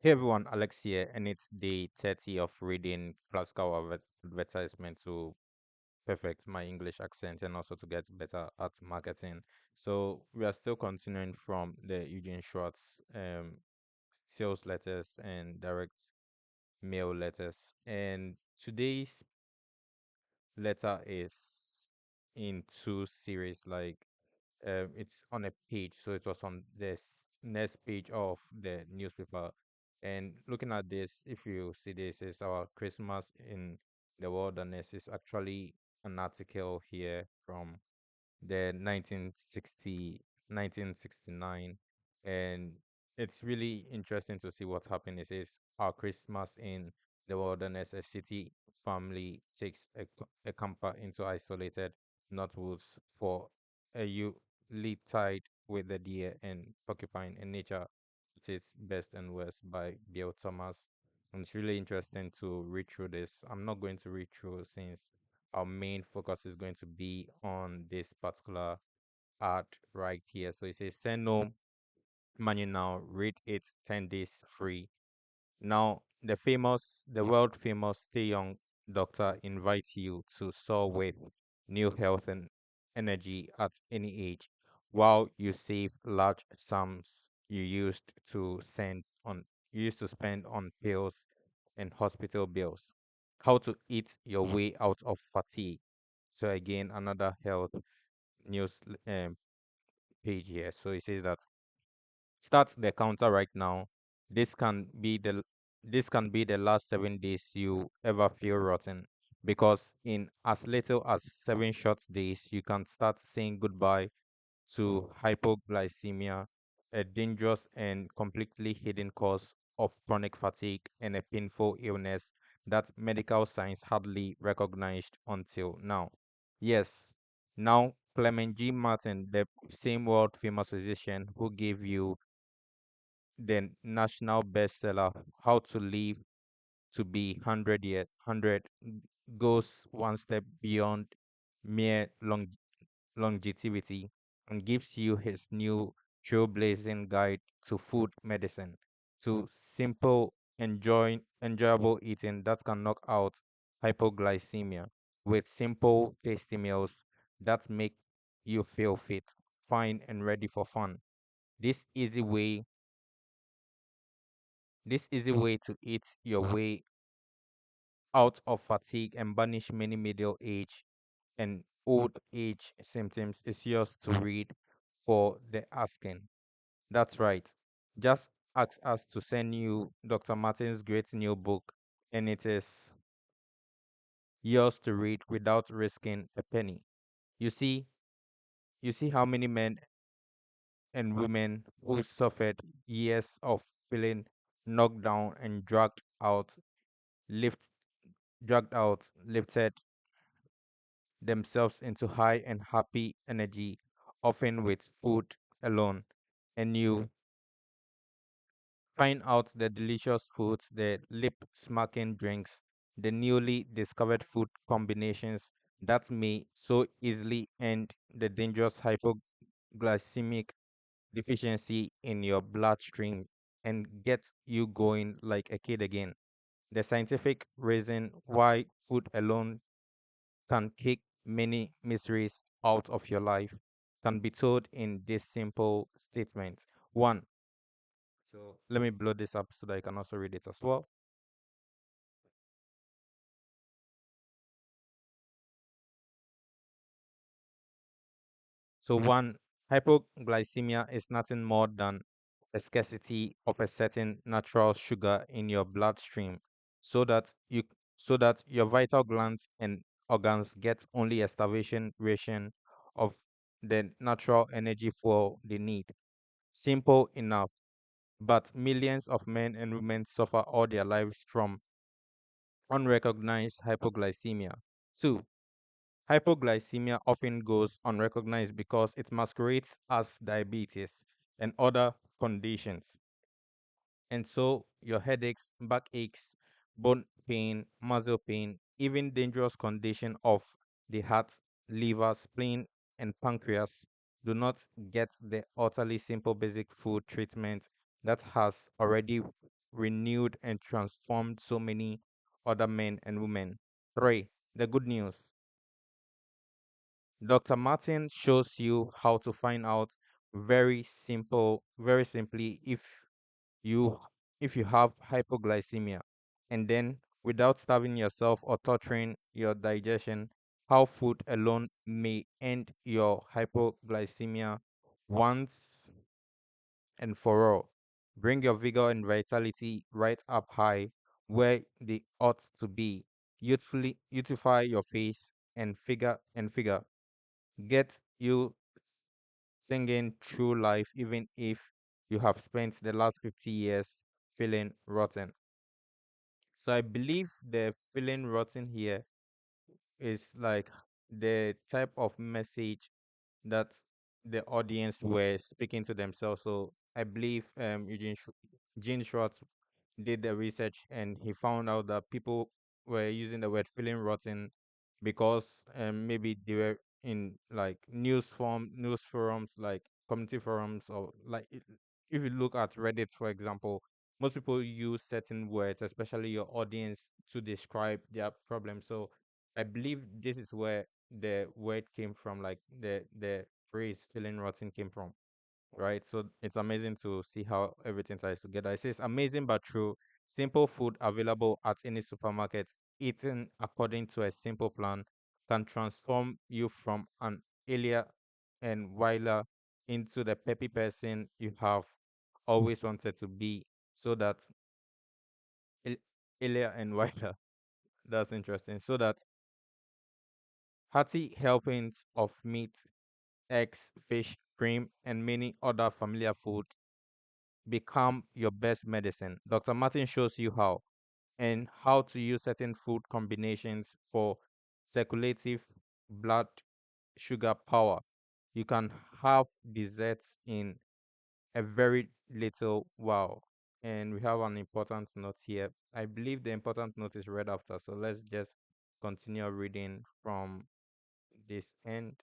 Hey everyone, Alex here, and it's day 30 of reading classical advertisement to perfect my English accent and also to get better at marketing. So we are still continuing from the Eugene Schwartz sales letters and direct mail letters. And today's letter is in two series, like it's on a page, so it was on this next page of the newspaper. And looking at this, if you see this is our Christmas in the wilderness, is actually an article here from the 1969, and it's really interesting to see what's happening. It says our Christmas in the wilderness, a city family takes a camper into isolated northwoods for a lead tied with the deer and porcupine in nature. It is best and worst by Bill Thomas. And it's really interesting to read through this. I'm not going to read through since our main focus is going to be on this particular art right here. So it says send no money now, read it 10 days free. Now the world famous Stay Young doctor invites you to soar with new health and energy at any age, while you save large sums you used to spend on pills and hospital bills. How to eat your way out of fatigue. So again, another health news page here. So it says that start the counter right now. This can be the this can be the last 7 days you ever feel rotten, because in as little as 7 short days you can start saying goodbye to hypoglycemia, a dangerous and completely hidden cause of chronic fatigue and a painful illness that medical science hardly recognized until now. Yes, now Clement G. Martin, the same world famous physician who gave you the national bestseller How to Live to Be 100, goes one step beyond mere longevity and gives you his new trailblazing guide to food medicine, to simple, enjoyable eating that can knock out hypoglycemia with simple, tasty meals that make you feel fit, fine, and ready for fun. This easy way, this easy way to eat your way out of fatigue and banish many middle age and old age symptoms is yours to read for the asking. That's right. Just ask us to send you Dr. Martin's great new book, and it is yours to read without risking a penny. You see, you see how many men and women who suffered years of feeling knocked down and lift, lifted themselves into high and happy energy, often with food alone. And you find out the delicious foods, the lip smacking drinks, the newly discovered food combinations that may so easily end the dangerous hypoglycemic deficiency in your bloodstream and get you going like a kid again. The scientific reason why food alone can kick many miseries out of your life can be told in this simple statement. One, so let me blow this up so that I can also read it as well. So one, hypoglycemia is nothing more than a scarcity of a certain natural sugar in your bloodstream, so that you so that your vital glands and organs get only a starvation ration of the natural energy for the need. Simple enough, but millions of men and women suffer all their lives from unrecognized hypoglycemia. Two, hypoglycemia often goes unrecognized because it masquerades as diabetes and other conditions. And so your headaches, backaches, bone pain, muscle pain, even dangerous condition of the heart, liver, spleen, and pancreas do not get the utterly simple basic food treatment that has already renewed and transformed so many other men and women. 3. The good news. Dr. Martin shows you how to find out very simply you if you have hypoglycemia, and then without starving yourself or torturing your digestion, how food alone may end your hypoglycemia once and for all. Bring your vigor and vitality right up high where they ought to be. Youthify your face and figure. Get you s- singing through life even if you have spent the last 50 years feeling rotten. So I believe the feeling rotten here is like the type of message that the audience were speaking to themselves. So I believe Gene Schwartz did the research and he found out that people were using the word feeling rotten because maybe they were in like news forums, like community forums, or like if you look at Reddit, for example, most people use certain words, especially your audience, to describe their problem. So I believe this is where the word came from, like the phrase feeling rotten came from, right? So it's amazing to see how everything ties together. It says amazing but true. Simple food available at any supermarket, eaten according to a simple plan, can transform you from an alien and whiler into the peppy person you have always wanted to be. So that il- alien and whiler, that's interesting. So that hearty helpings of meat, eggs, fish, cream, and many other familiar foods become your best medicine. Dr. Martin shows you how and how to use certain food combinations for circulative blood sugar power. You can have desserts in a very little while. And we have an important note here. I believe the important note is read after. So let's just continue reading from this end.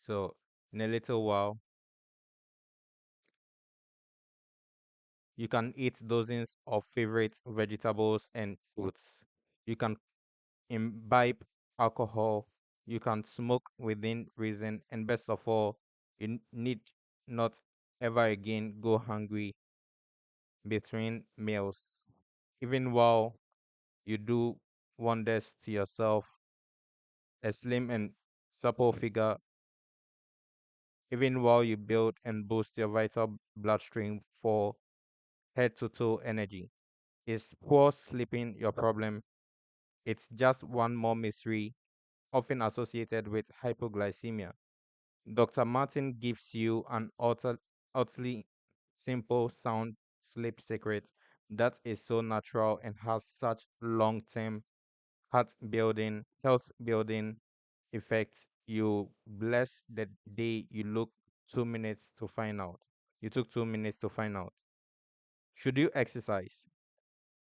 So in a little while, you can eat dozens of favorite vegetables and fruits. You can imbibe alcohol. You can smoke within reason. And best of all, need not ever again go hungry between meals. Even while you do wonders to yourself, a slim and supple figure, even while you build and boost your vital bloodstream for head to toe energy. Is poor sleeping your problem? It's just one more mystery often associated with hypoglycemia. Dr. Martin gives you an utterly simple, sound sleep secret that is so natural and has such long term health building effects. You bless the day you look 2 minutes to find out. You took 2 minutes to find out. Should you exercise?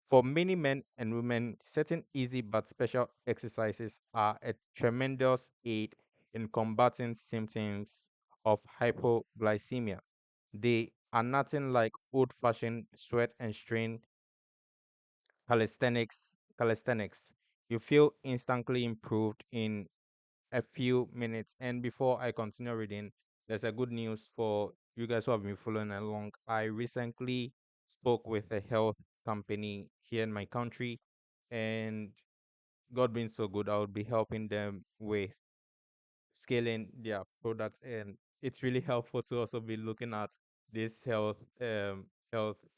For many men and women, certain easy but special exercises are a tremendous aid in combating symptoms of hypoglycemia. They are nothing like old fashioned sweat and strain calisthenics. You feel instantly improved in a few minutes. And before I continue reading, there's a good news for you guys who have been following along. I recently spoke with a health company here in my country, and God being so good, I will be helping them with scaling their products, and it's really helpful to also be looking at this health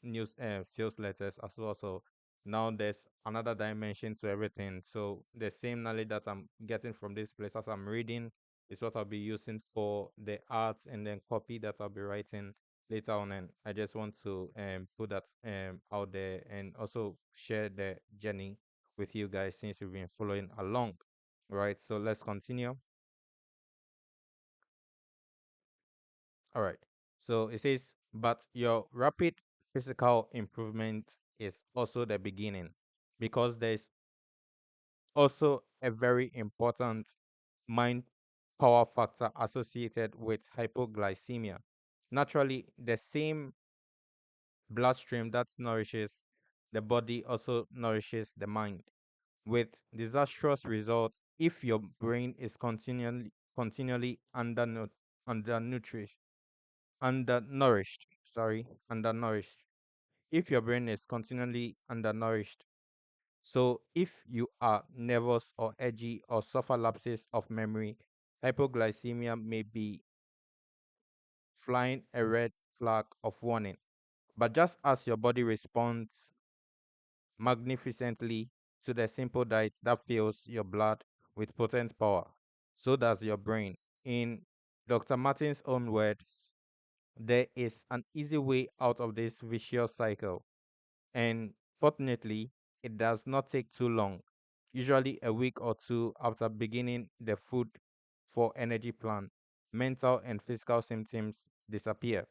news sales letters as well. So now there's another dimension to everything. So the same knowledge that I'm getting from this place as I'm reading is what I'll be using for the arts and then copy that I'll be writing later on. And I just want to put that out there and also share the journey with you guys since we've been following along. Right, so let's continue. All right. So it says, but your rapid physical improvement is also the beginning because there's also a very important mind power factor associated with hypoglycemia. Naturally, the same bloodstream that nourishes the body also nourishes the mind, with disastrous results if your brain is continually undernourished undernourished undernourished if your brain is continually undernourished. So if you are nervous or edgy or suffer lapses of memory, hypoglycemia may be flying a red flag of warning. But just as your body responds magnificently to the simple diet that fills your blood with potent power, so does your brain. In Dr. Martin's own words, there is an easy way out of this vicious cycle. And fortunately, it does not take too long, usually a week or two after beginning the food for energy plan. Mental and physical symptoms disappear.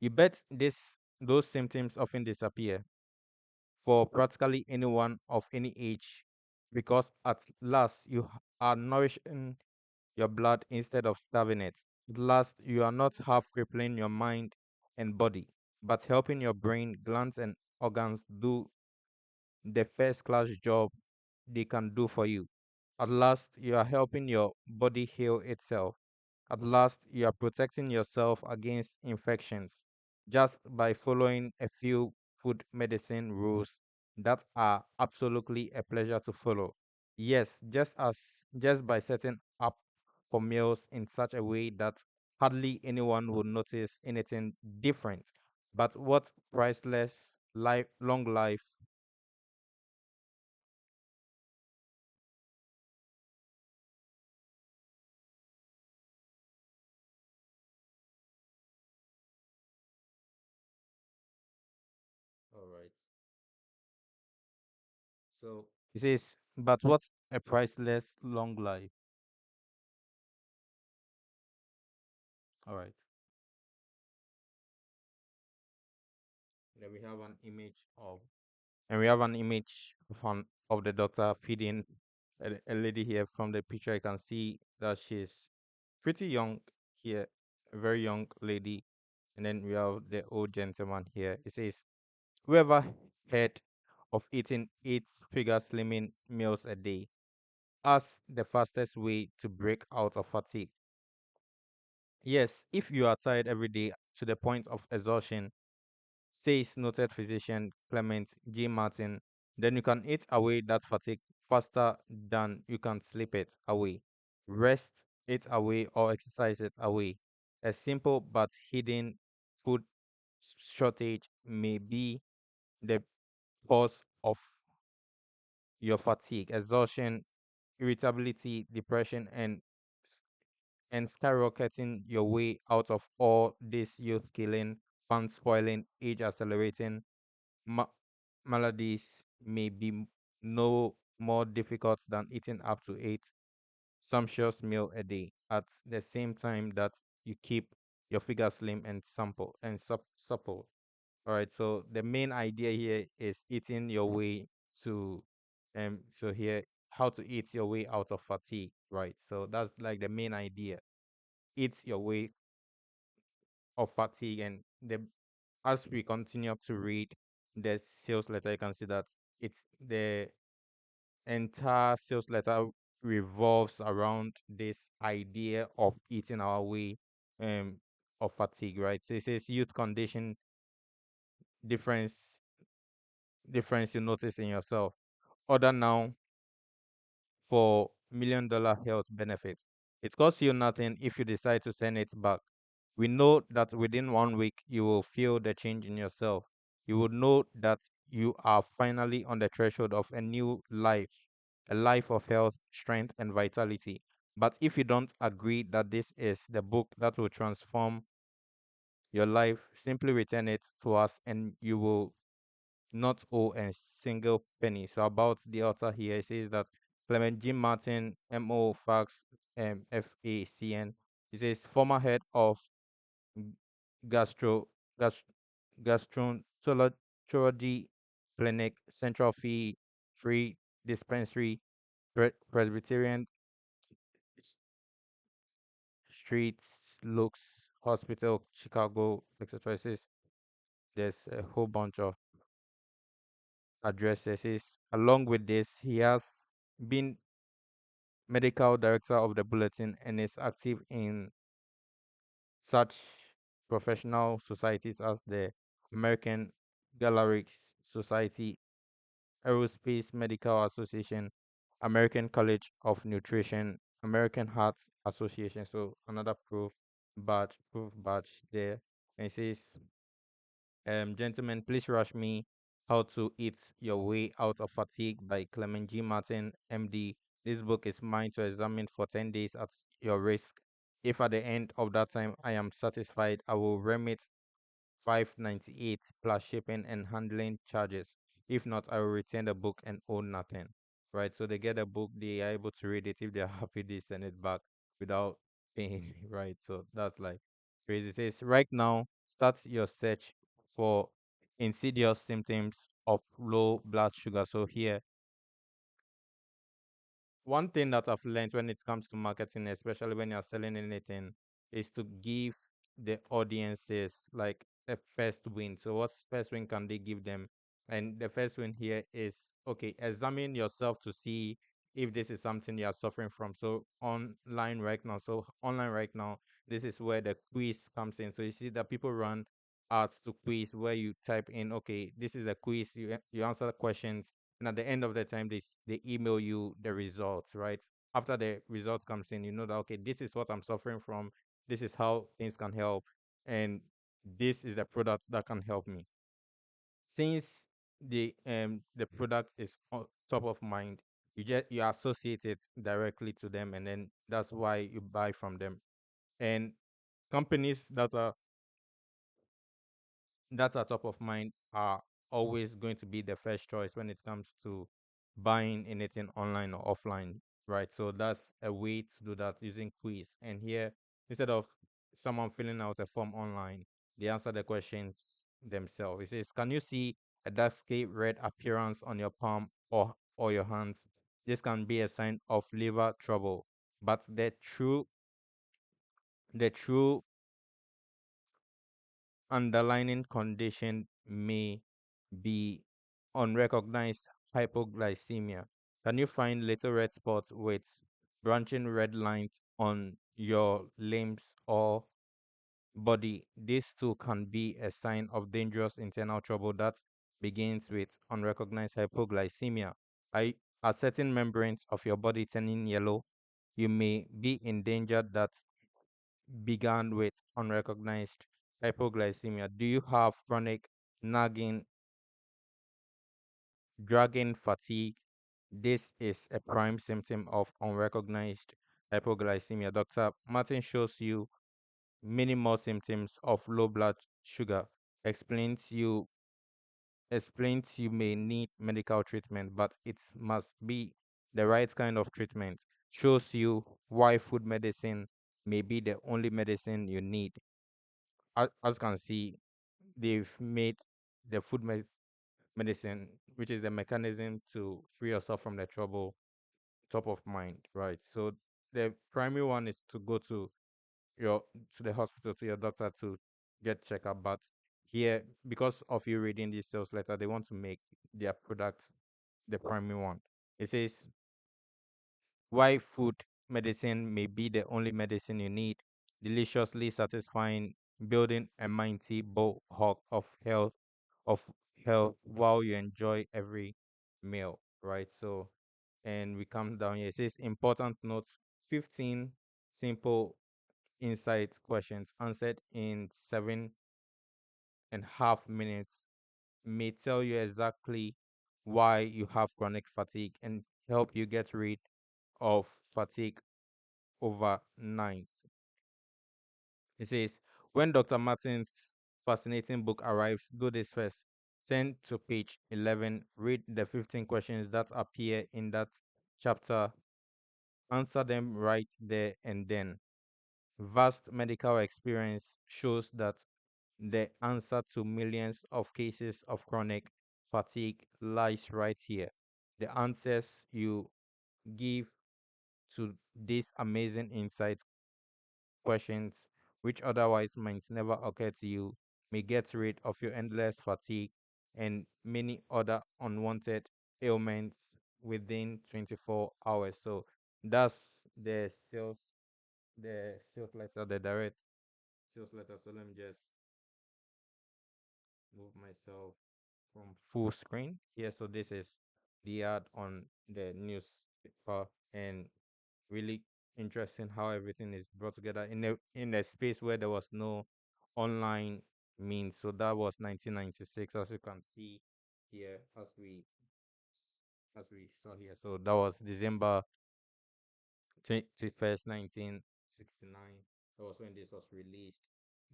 You bet those symptoms often disappear for practically anyone of any age because at last are nourishing your blood instead of starving it. At last, you are not half crippling your mind and body, but helping your brain, glands, and organs do the first class job they can do for you. At last, you are helping your body heal itself. At last, you are protecting yourself against infections just by following a few food medicine rules that are absolutely a pleasure to follow. Yes, just by setting up for meals in such a way that hardly anyone would notice anything different. But what priceless life long life. All right. So it says, but what's a priceless long life? All right. Then we have an image of, and we have an image of the doctor feeding a lady here. From the picture, I can see that she's pretty young here, a very young lady. And then we have the old gentleman here. It says, whoever heard of eating 8-figure slimming meals a day as the fastest way to break out of fatigue. Yes, if you are tired every day to the point of exhaustion, says noted physician Clement G. Martin, then you can eat away that fatigue faster than you can sleep it away. Rest it away or exercise it away. A simple but hidden food shortage may be the cause of your fatigue, exhaustion, irritability, depression, and skyrocketing your way out of all this youth killing, fun spoiling, age accelerating ma- maladies may be no more difficult than eating up to 8 sumptuous meal a day at the same time that you keep your figure slim and supple. All right, so the main idea here is eating your way to so here how to eat your way out of fatigue, right? So that's like the main idea. Eat your way of fatigue, and the as we continue to read the sales letter, you can see that it's the entire sales letter revolves around this idea of eating our way um of fatigue, right? So it says youth condition difference you notice in yourself. Order now for $1 million health benefits. It costs you nothing if you decide to send it back. We know that within 1 week, you will feel the change in yourself. You will know that you are finally on the threshold of a new life, a life of health, strength, and vitality. But if you don't agree that this is the book that will transform your life, simply return it to us and you will not owe a single penny. So about the author here, it says that Clement Jim Martin, MO Fax, FACN. He says former head of gastro gas, gastroenterology clinic, central fee free dispensary, Presbyterian Streets, Lux Hospital, Chicago, etc. There's a whole bunch of addresses. Along with this, he has been medical director of the bulletin and is active in such professional societies as the American Galerics Society, Aerospace Medical Association, American College of Nutrition, American Heart Association. So another proof badge there. And it says, gentlemen, please rush me How to Eat Your Way Out of Fatigue by Clement G. Martin, MD. This book is mine to examine for 10 days at your risk. If at the end of that time I am satisfied, I will remit 598 plus shipping and handling charges. If not, I will return the book and own nothing. Right? So they get a book, they are able to read it. If they're happy, they send it back without paying. Right? So that's like crazy. It says right now, start your search for insidious symptoms of low blood sugar. So here, one thing that I've learned when it comes to marketing, especially when you're selling anything, is to give the audiences like a first win. So, what first win can they give them? And the first win here is okay, examine yourself to see if this is something you are suffering from. So, online right now, this is where the quiz comes in. So, you see that people run ads to quiz where you type in, okay, this is a quiz, you answer the questions and at the end of the time they email you the results, right? After the results comes in, you know that okay, this is what I'm suffering from, this is how things can help, and this is the product that can help me. Since the product is on top of mind, you associate it directly to them, and then that's why you buy from them. And companies that are top of mind are always going to be the first choice when it comes to buying anything online or offline, right? So that's a way to do that using quiz. And here, instead of someone filling out a form online, they answer the questions themselves. It says, "Can you see a dusky red appearance on your palm or your hands? This can be a sign of liver trouble, but the true underlying condition may be unrecognized hypoglycemia. Can you find little red spots with branching red lines on your limbs or body? This too can be a sign of dangerous internal trouble that begins with unrecognized hypoglycemia. Are certain membranes of your body turning yellow? You may be in danger that began with unrecognized hypoglycemia. Do you have chronic nagging, dragging fatigue? This is a prime symptom of unrecognized hypoglycemia. Dr. Martin shows you many more symptoms of low blood sugar, explains you explains you may need medical treatment, but it must be the right kind of treatment. Shows you why food medicine may be the only medicine you need. As you can see, they've made the medicine, which is the mechanism to free yourself from the trouble, top of mind, right? So the primary one is to go your to the hospital to your doctor to get checkup. But here, because of you reading this sales letter, they want to make their product the primary one. It says why food medicine may be the only medicine you need, deliciously satisfying, building a mighty bulwark of health while you enjoy every meal, right? So, and we come down here. It says important note: 15 simple insight questions answered in 7.5 minutes may tell you exactly why you have chronic fatigue and help you get rid of fatigue overnight. It says, when Dr. Martin's fascinating book arrives, do this first. Turn to page 11, read the 15 questions that appear in that chapter, answer them right there and then. Vast medical experience shows that the answer to millions of cases of chronic fatigue lies right here. The answers you give to these amazing insight questions, which otherwise might never occur to you, may get rid of your endless fatigue and many other unwanted ailments within 24 hours. So that's the sales letter, the direct sales letter. So let me just move myself from full screen here. So this is the ad on the newspaper, and really interesting how everything is brought together in a space where there was no online means. So that was 1996, as you can see here, as we saw here. So that was December 21st, 1969. That was when this was released.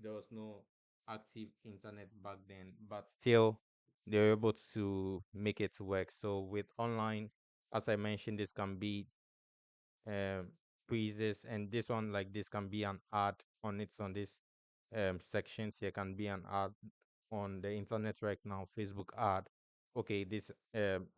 There was no active internet back then, but still they were able to make it work. So with online, as I mentioned, this can be um quizzes, and this one, like, this can be an ad on its on this sections here, can be an ad on the internet right now, Facebook ad. Okay, this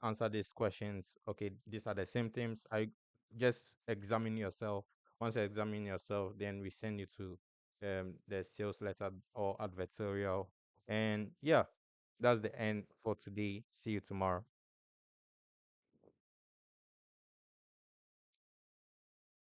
answer these questions. Okay, these are the symptoms. I just examine yourself. Once you examine yourself, then we send you to the sales letter or advertorial. And yeah, that's the end for today. See you tomorrow.